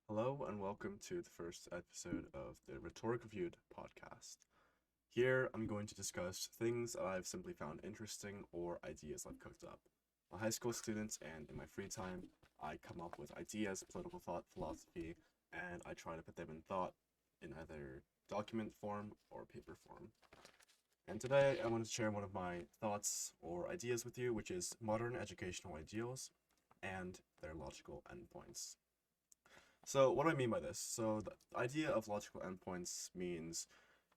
Hello and welcome to the first episode of the Rhetoric Reviewed Podcast. Here I'm going to discuss things that I've simply found interesting or ideas I've cooked up. I'm a high school student, and in my free time, I come up with ideas, political thought, philosophy, and I try to put them in thought in either document form or paper form. And today I want to share one of my thoughts or ideas with you, which is modern educational ideals and their logical endpoints. So, what do I mean by this? So, the idea of logical endpoints means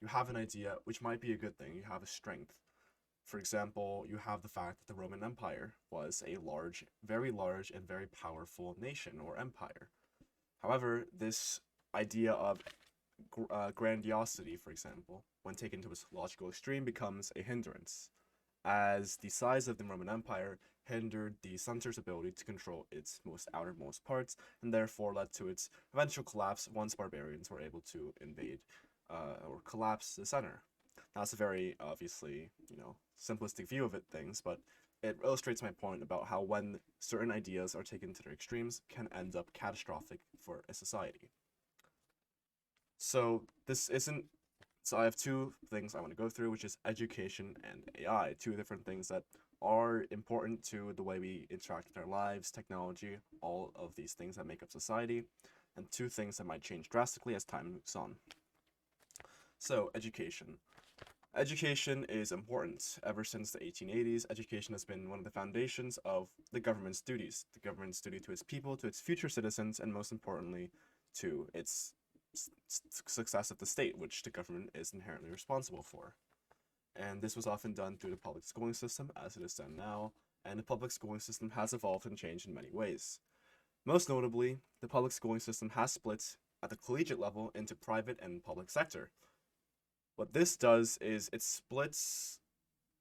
you have an idea, which might be a good thing. You have a strength. For example, you have the fact that the Roman Empire was a large, and very powerful nation or empire. However, this idea of grandiosity, for example, when taken to its logical extreme, becomes a hindrance, as the size of the Roman Empire hindered the center's ability to control its most outermost parts, and therefore led to its eventual collapse once barbarians were able to invade or collapse the center. Now, that's a very obviously, simplistic view of things, but it illustrates my point about how when certain ideas are taken to their extremes can end up catastrophic for a society. So this isn't so I have two things I want to go through, which is education and AI, two different things that are important to the way we interact with our lives, technology, all of these things that make up society, and two things that might change drastically as time moves on. So, education. Education is important. Ever since the 1880s, education has been one of the foundations of the government's duties. The government's duty to its people, to its future citizens, and most importantly, to its success of the state, which the government is inherently responsible for. And this was often done through the public schooling system, as it is done now, and the public schooling system has evolved and changed in many ways. Most notably, the public schooling system has split at the collegiate level into private and public sector. What this does is it splits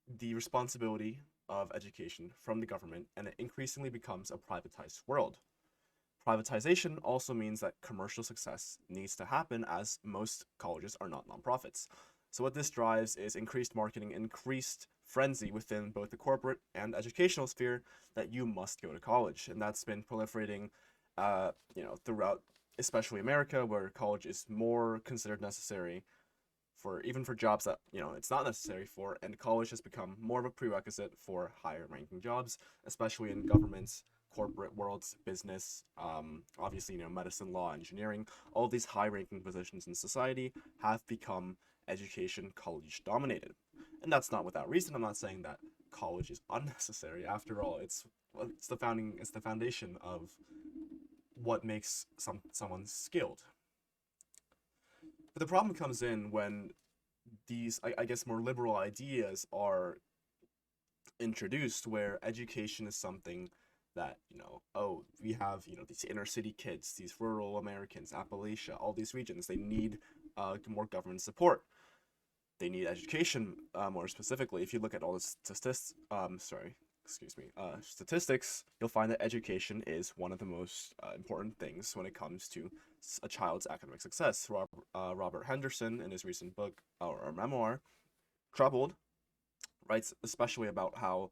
the responsibility of education from the government, and it increasingly becomes a privatized world. Privatization also means that commercial success needs to happen, as most colleges are not nonprofits. So, what this drives is increased marketing, increased frenzy within both the corporate and educational sphere that you must go to college. And that's been proliferating, throughout, especially America, where college is more considered necessary for even for jobs that it's not necessary for, and college has become more of a prerequisite for higher ranking jobs, especially in governments, corporate worlds, business, obviously medicine, law, engineering. All of these high ranking positions in society have become education college dominated, and that's not without reason. I'm not saying that college is unnecessary. After all, it's the foundation of what makes someone skilled. But the problem comes in when these, I guess, more liberal ideas are introduced, where education is something that, oh, we have, these inner city kids, these rural Americans, Appalachia, all these regions, they need more government support. They need education, more specifically. If you look at all the statistics, you'll find that education is one of the most important things when it comes to a child's academic success. Robert Henderson, in his recent book or memoir, Troubled, writes especially about how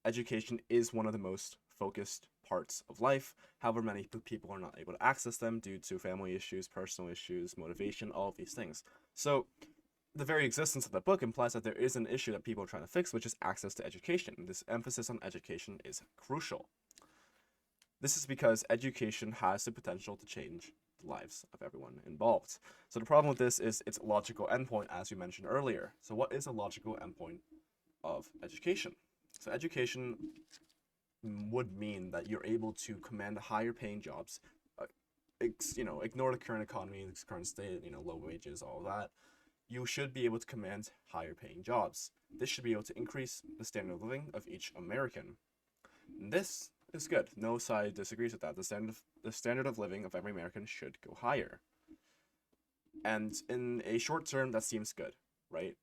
education is one of the most focused parts of life. However, many people are not able to access them due to family issues, personal issues, motivation, all of these things. So, the very existence of the book implies that there is an issue that people are trying to fix, which is access to education. This emphasis on education is crucial. This is because education has the potential to change the lives of everyone involved. So the problem with this is its logical endpoint, as we mentioned earlier. So what is a logical endpoint of education? So education would mean that you're able to command higher paying jobs, ignore the current economy, the current state, low wages, all of that. You should be able to command higher paying jobs. This should be able to increase the standard of living of each American. And this is good. No side disagrees with that. The standard of living of every American should go higher. And in a short term, that seems good, right?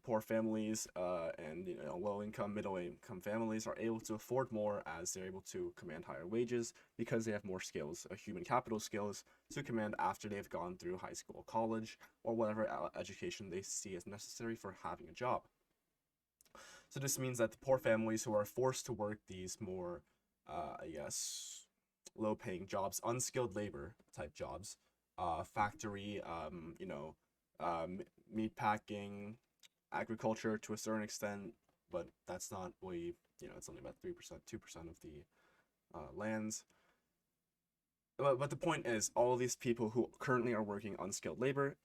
Poor families and low income, middle income families are able to afford more, as they're able to command higher wages because they have more skills, human capital skills, to command after they've gone through high school, college, or whatever education they see as necessary for having a job. So this means that the poor families who are forced to work these more, I guess, low-paying jobs, unskilled labor type jobs, factory, um, meat packing, agriculture to a certain extent, but that's not it's only about 3%, 2% of the lands. But the point is, all these people who currently are working unskilled labor,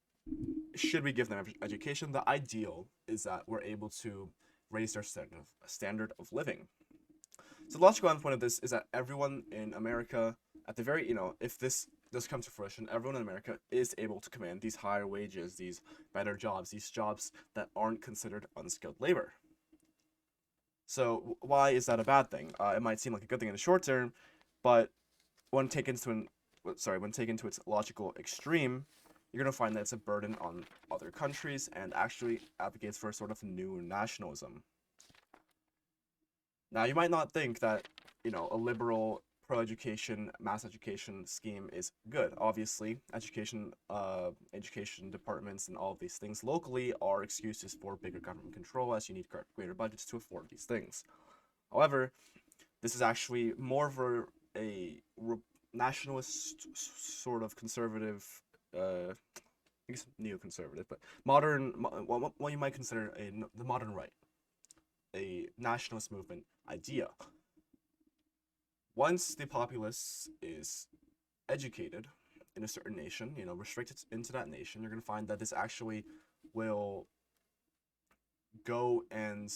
should we give them education? The ideal is that we're able to raise their standard of living. So the logical endpoint of this is that everyone in America, at the very, if this does come to fruition, everyone in America is able to command these higher wages, these better jobs, these jobs that aren't considered unskilled labor. So why is that a bad thing? It might seem like a good thing in the short term, but when taken to its logical extreme, you're going to find that it's a burden on other countries and actually advocates for a sort of new nationalism. Now, you might not think that, a liberal pro-education, mass education scheme is good. Obviously, education departments and all of these things locally are excuses for bigger government control, as you need greater budgets to afford these things. However, this is actually more of a nationalist sort of conservative, I guess neoconservative, but modern, what you might consider the modern right, a nationalist movement idea. Once the populace is educated in a certain nation, restricted into that nation, you're going to find that this actually will go and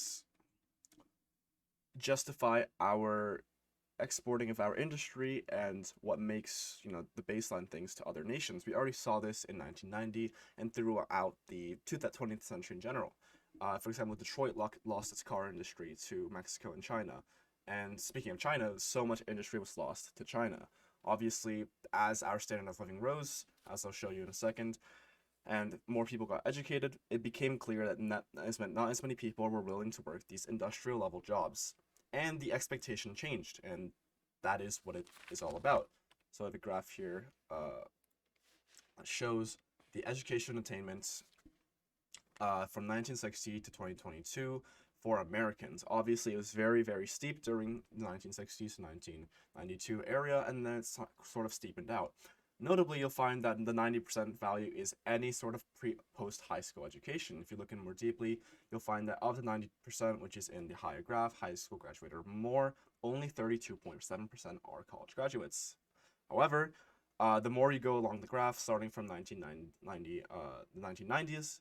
justify our exporting of our industry and what makes the baseline things to other nations. We already saw this in 1990 and throughout the 20th century in general. For example, Detroit lost its car industry to Mexico and China. And speaking of China, so much industry was lost to China. Obviously, as our standard of living rose, as I'll show you in a second, and more people got educated, it became clear that not as many people were willing to work these industrial level jobs. And the expectation changed, and that is what it is all about. So I have a graph here that shows the education attainment from 1960 to 2022 for Americans. Obviously, it was very, very steep during the 1960s to 1992 area, and then it's sort of steepened out. Notably, you'll find that the 90% value is any sort of post high school education. If you look in more deeply, you'll find that of the 90%, which is in the higher graph, high school graduate or more, only 32.7% are college graduates. However, the more you go along the graph, starting from the 1990s,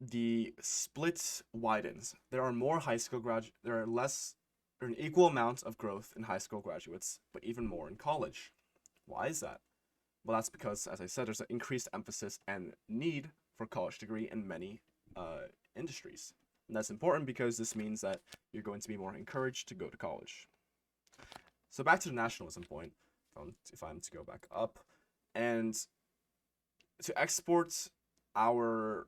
the split widens. There are more high school there are an equal amount of growth in high school graduates, but even more in college. Why is that? Well, that's because, as I said, there's an increased emphasis and need for a college degree in many industries. And that's important because this means that you're going to be more encouraged to go to college. So back to the nationalism point, if I'm to go back up, and to export our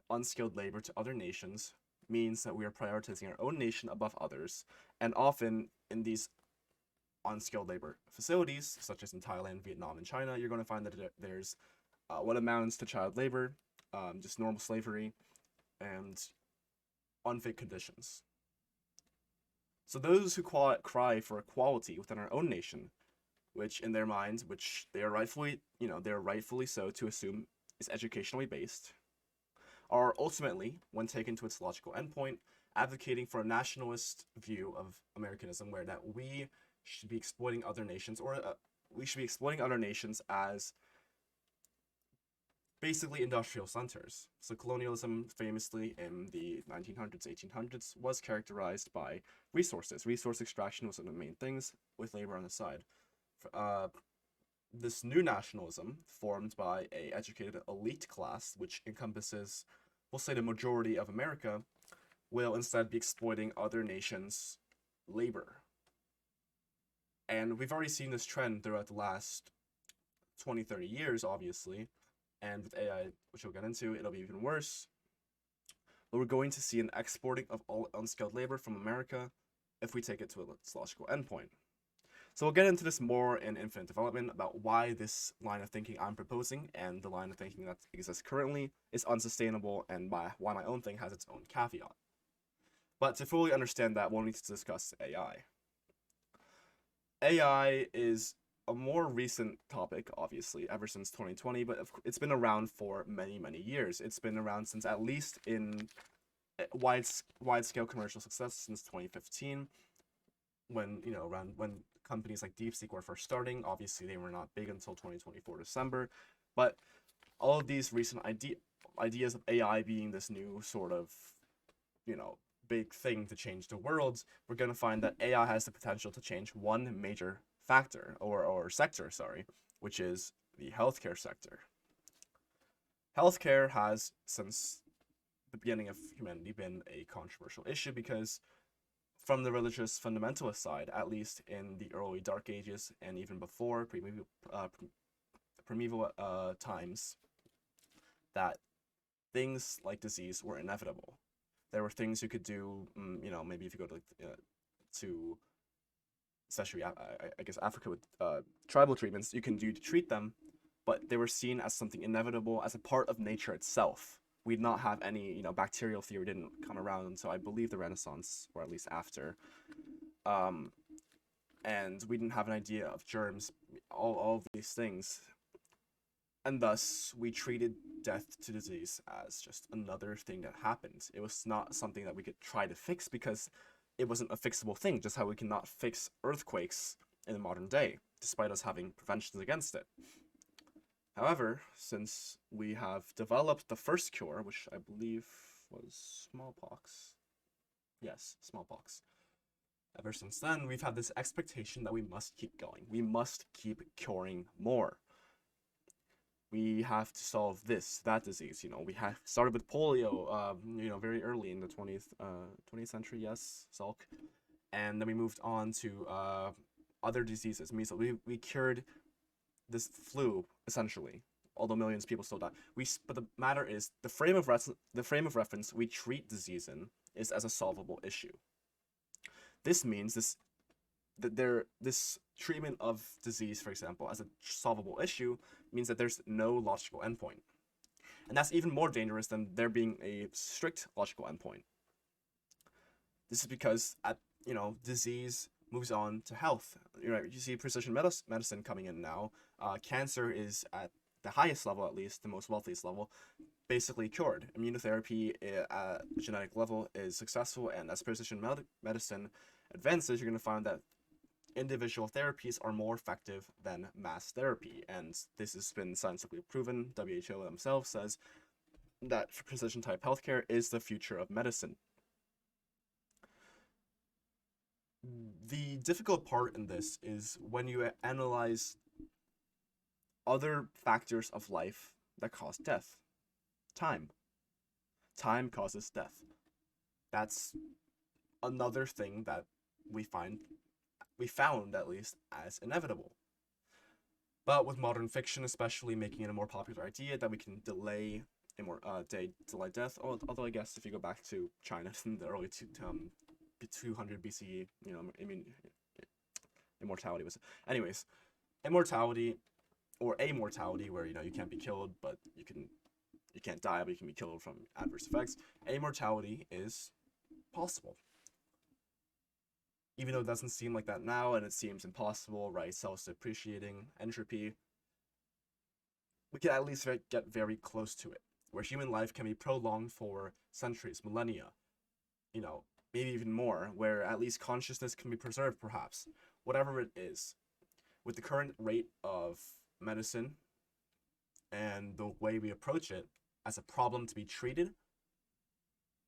unskilled labor to other nations means that we are prioritizing our own nation above others, and often in these unskilled labor facilities, such as in Thailand, Vietnam, and China, you're going to find that there's what amounts to child labor, just normal slavery, and unfit conditions. So those who cry for equality within our own nation, which in their minds, which they are rightfully so to assume is educationally based, are ultimately, when taken to its logical endpoint, advocating for a nationalist view of Americanism, where that we should be exploiting other nations, or we should be exploiting other nations as basically industrial centers. So colonialism, famously in the 1900s, 1800s, was characterized by resources. Resource extraction was one of the main things, with labor on the side. This new nationalism, formed by a educated elite class, which encompasses, we'll say, the majority of America, will instead be exploiting other nations' labor. And we've already seen this trend throughout the last 20, 30 years, obviously. And with AI, which we'll get into, it'll be even worse. But we're going to see an exporting of all unskilled labor from America if we take it to its logical endpoint. So we'll get into this more in Infinite Development about why this line of thinking I'm proposing and the line of thinking that exists currently is unsustainable, and why my own thing has its own caveat. But to fully understand that, we'll need to discuss AI. AI is a more recent topic, obviously, ever since 2020, but it's been around for many, many years. It's been around since at least in wide scale commercial success since 2015, when around when companies like DeepSeek were first starting. Obviously, they were not big until 2024 December, but all of these recent ideas of AI being this new sort of big thing to change the world, we're going to find that AI has the potential to change one major factor or sector, sorry, which is the healthcare sector. Healthcare has, since the beginning of humanity, been a controversial issue because, from the religious fundamentalist side, at least in the early Dark Ages and even before primeval times, that things like disease were inevitable. There were things you could do, maybe if you go to especially I guess Africa with tribal treatments, you can do to treat them, but they were seen as something inevitable, as a part of nature itself. We'd not have any, bacterial theory didn't come around until I believe the Renaissance, or at least after. And we didn't have an idea of germs, all of these things. And thus, we treated death to disease as just another thing that happened. It was not something that we could try to fix because it wasn't a fixable thing, just how we cannot fix earthquakes in the modern day, despite us having preventions against it. However, since we have developed the first cure, which I believe was smallpox. Yes, smallpox. Ever since then, we've had this expectation that we must keep going. We must keep curing more. We have to solve that disease. We have started with polio, very early in the 20th century, yes, Salk. And then we moved on to other diseases. Measles. We cured this flu, essentially, although millions of people still die. But the matter is, the frame of reference we treat disease in is as a solvable issue. This means this treatment of disease, for example, as a solvable issue, means that there's no logical endpoint. And that's even more dangerous than there being a strict logical endpoint. This is because disease moves on to health. You see precision medicine coming in now. Cancer is at the highest level, at least the most wealthiest level, basically cured. Immunotherapy at genetic level is successful, and as precision medicine advances, you're going to find that individual therapies are more effective than mass therapy, and this has been scientifically proven. WHO themselves says that precision type healthcare is the future of medicine. The difficult part in this is when you analyze other factors of life that cause death. Time causes death. That's another thing that we found at least as inevitable. But with modern fiction, especially, making it a more popular idea that we can delay death. Although I guess if you go back to China in the early 200 BCE, immortality was. Anyways, immortality or amortality, where you can't be killed, but you can't die, but you can be killed from adverse effects. Amortality is possible. Even though it doesn't seem like that now, and it seems impossible, right? Self-depreciating entropy, we can at least get very close to it, where human life can be prolonged for centuries, millennia, maybe even more, where at least consciousness can be preserved, perhaps. Whatever it is, with the current rate of medicine and the way we approach it as a problem to be treated,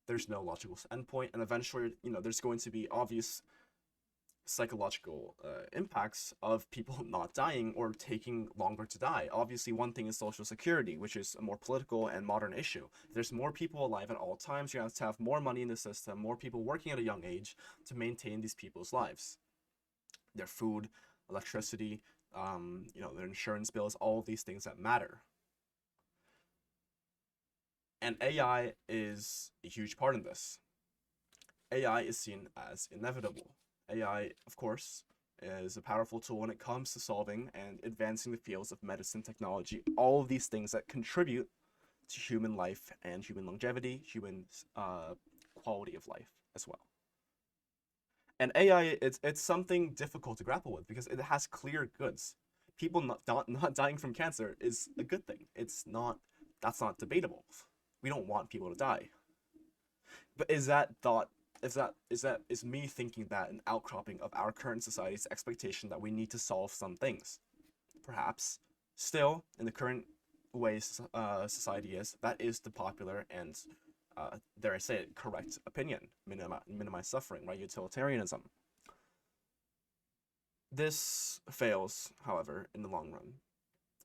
there's no logical endpoint, and eventually, there's going to be obvious psychological impacts of people not dying or taking longer to die. Obviously, one thing is social security, which is a more political and modern issue. If there's more people alive at all times, you have to have more money in the system, more people working at a young age to maintain these people's lives. Their food, electricity, their insurance bills, all of these things that matter. And AI is a huge part in this. AI is seen as inevitable. AI, of course, is a powerful tool when it comes to solving and advancing the fields of medicine, technology, all of these things that contribute to human life and human longevity, human quality of life as well. And AI, it's something difficult to grapple with because it has clear goods. People not dying from cancer is a good thing. It's not That's not debatable. We don't want people to die. But is that thought is me thinking that an outcropping of our current society's expectation that we need to solve some things? Perhaps. Still, in the current way society is, that is the popular and dare I say it, correct opinion. Minimize suffering, right? Utilitarianism. This fails, however, in the long run,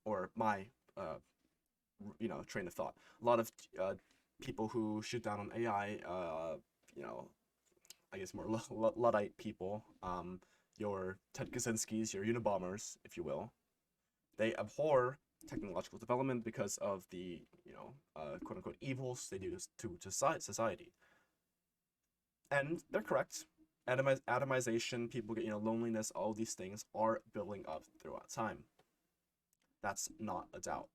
or my train of thought. A lot of people who shoot down on AI, you know, I guess more Luddite people, your Ted Kaczynskis, your Unabombers, if you will, they abhor technological development because of the quote unquote evils they do to society, and they're correct. Atomization, people get loneliness, all these things are building up throughout time. That's not a doubt.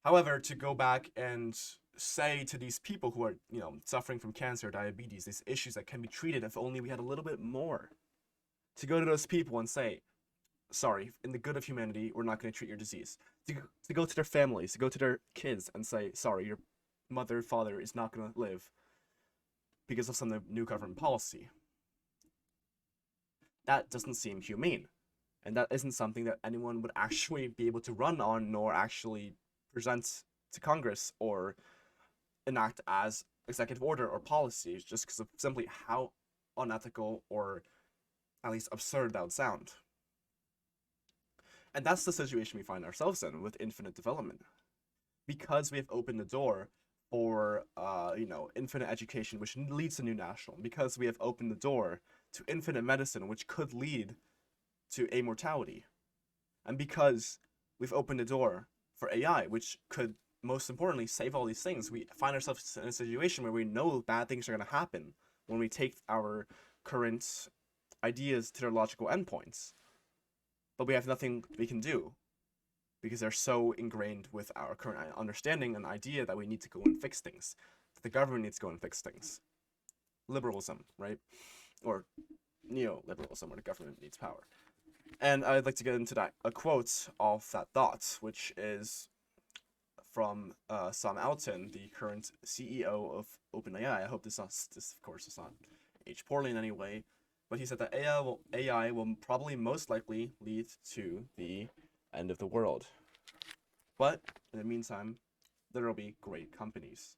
However, to go back and say to these people who are suffering from cancer, diabetes, these issues that can be treated if only we had a little bit more, to go to those people and say, sorry, in the good of humanity, we're not going to treat your disease. To go to their families, to go to their kids and say, sorry, your mother, father is not going to live because of some new government policy. That doesn't seem humane. And that isn't something that anyone would actually be able to run on, nor actually present to Congress or enact as executive order or policies, just because of simply how unethical or at least absurd that would sound. And that's the situation we find ourselves in with infinite development. Because we have opened the door for infinite education, which leads to new national. Because we have opened the door to infinite medicine, which could lead to immortality. And because we've opened the door for AI, which could most importantly save all these things, we find ourselves in a situation where we know bad things are going to happen when we take our current ideas to their logical endpoints. But we have nothing we can do because they're so ingrained with our current understanding and idea that we need to go and fix things, that the government needs to go and fix things. Liberalism, right? Or neoliberalism, where the government needs power. And I'd like to get into a quote of that thought, which is from Sam Altman, the current CEO of OpenAI. I hope this of course does not age poorly in any way, but he said that AI will probably most likely lead to the end of the world. But in the meantime, there will be great companies.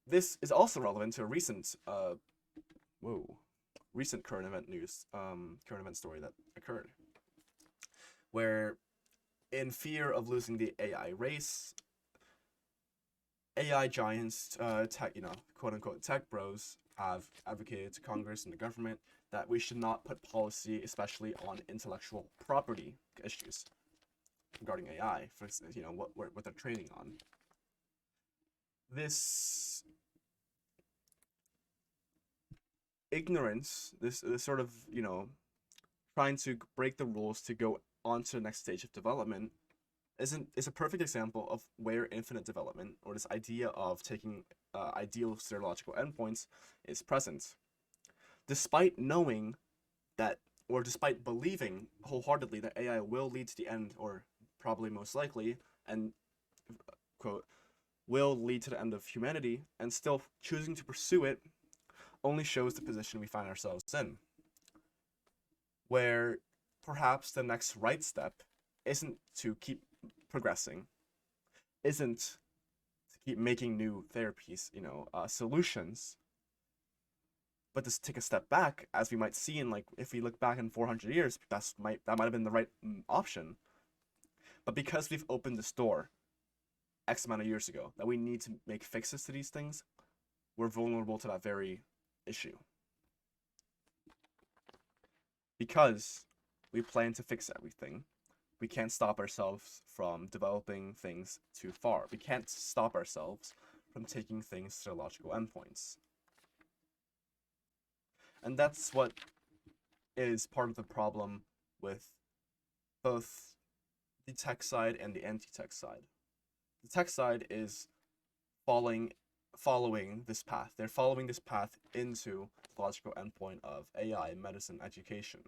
This is also relevant to a recent current event story that occurred, where in fear of losing the AI race, AI giants, tech, quote unquote tech bros, have advocated to Congress and the government that we should not put policy, especially on intellectual property issues regarding AI, for what they're training on. This ignorance, this sort of trying to break the rules to go on to the next stage of development, is a perfect example of where infinite development, or this idea of taking ideal logical endpoints, is present. Despite knowing that, or despite believing wholeheartedly that AI will lead to the end, or probably most likely, and quote, will lead to the end of humanity, and still choosing to pursue it, only shows the position we find ourselves in, where perhaps the next right step isn't to keep progressing, isn't to keep making new therapies, solutions, but to take a step back, as we might see in, if we look back in 400 years, that might have been the right option. But because we've opened this door X amount of years ago, that we need to make fixes to these things, we're vulnerable to that very issue. Because we plan to fix everything, we can't stop ourselves from developing things too far. We can't stop ourselves from taking things to their logical endpoints. And that's what is part of the problem with both the tech side and the anti-tech side. The tech side is falling following this path. They're following this path into the logical endpoint of AI, medicine, education.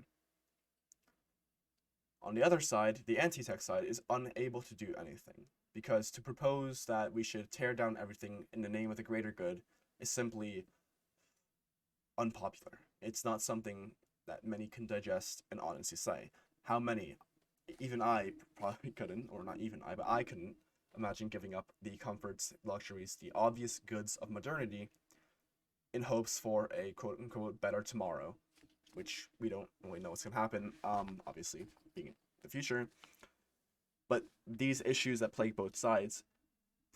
On the other side, the anti-tech side is unable to do anything, because to propose that we should tear down everything in the name of the greater good is simply unpopular. It's not something that many can digest and honestly say. How many? Even I probably couldn't, or not even I, but I couldn't imagine giving up the comforts, luxuries, the obvious goods of modernity in hopes for a quote unquote better tomorrow, which we don't really know what's gonna happen, obviously being in the future. But these issues that plague both sides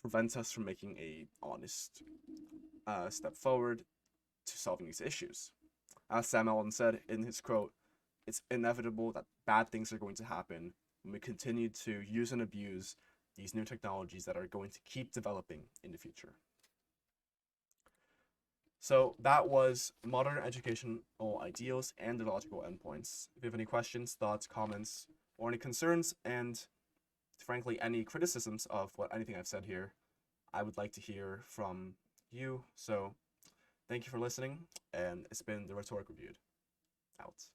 prevent us from making a honest step forward to solving these issues. As Sam Allen said in his quote, it's inevitable that bad things are going to happen when we continue to use and abuse these new technologies that are going to keep developing in the future. So that was modern educational ideals and the logical endpoints. If you have any questions, thoughts, comments, or any concerns, and frankly, any criticisms of anything I've said here, I would like to hear from you. So thank you for listening, and it's been the Rhetoric Reviewed. Out.